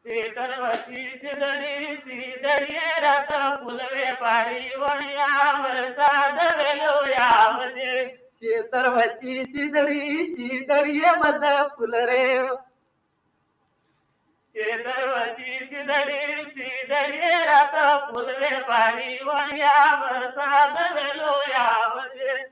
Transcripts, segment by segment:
शेतरवती सिदडी सिदडी रात फुलवे पारी वणिया वरसाद वेलो यावजे शेतरवती सिदडी सिदडी मद फुल रे शेतरवती सिदडी सिदडी रात फुलवे पारी वणिया वरसाद वेलो यावजे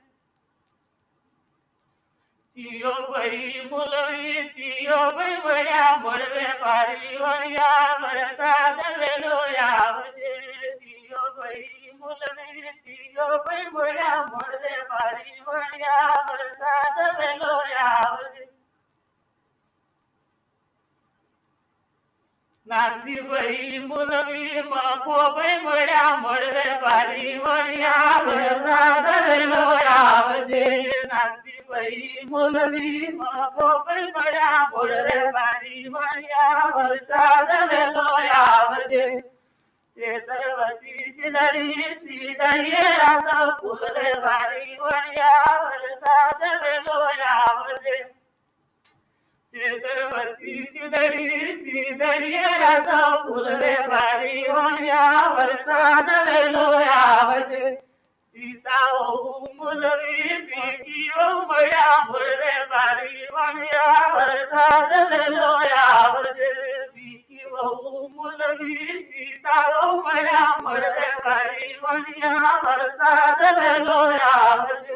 तियो बई मुलवी तियो बई बड्या बडवे पारी वणिया वरसाद वेलो यावजे तियो बई मुलवी तियो बई बड्या बडवे पारी वणिया वरसाद वेलो यावजे नाची बई मुलवी मको बई बड्या बडवे पारी वणिया वरसाद वेलो यावजे नाची बई मुलवी मको बई बड्या बडवे पारी वणिया वरसाद वेलो यावजे शेतरवती सिदडी सिदडी रात फुलरे पारी वणिया वरसाद वेलो यावजे शेतरवती सिदडी सिदडी रात फुलरे पारी वणिया वरसाद वेलो यावजे सीता मुलवी पीकी बड्या बडवे पारी वणिया वरसाद वेलो यावजे पीकी मुलवी सीता बड्या बडवे पारी वणिया वरसाद वेलो यावजे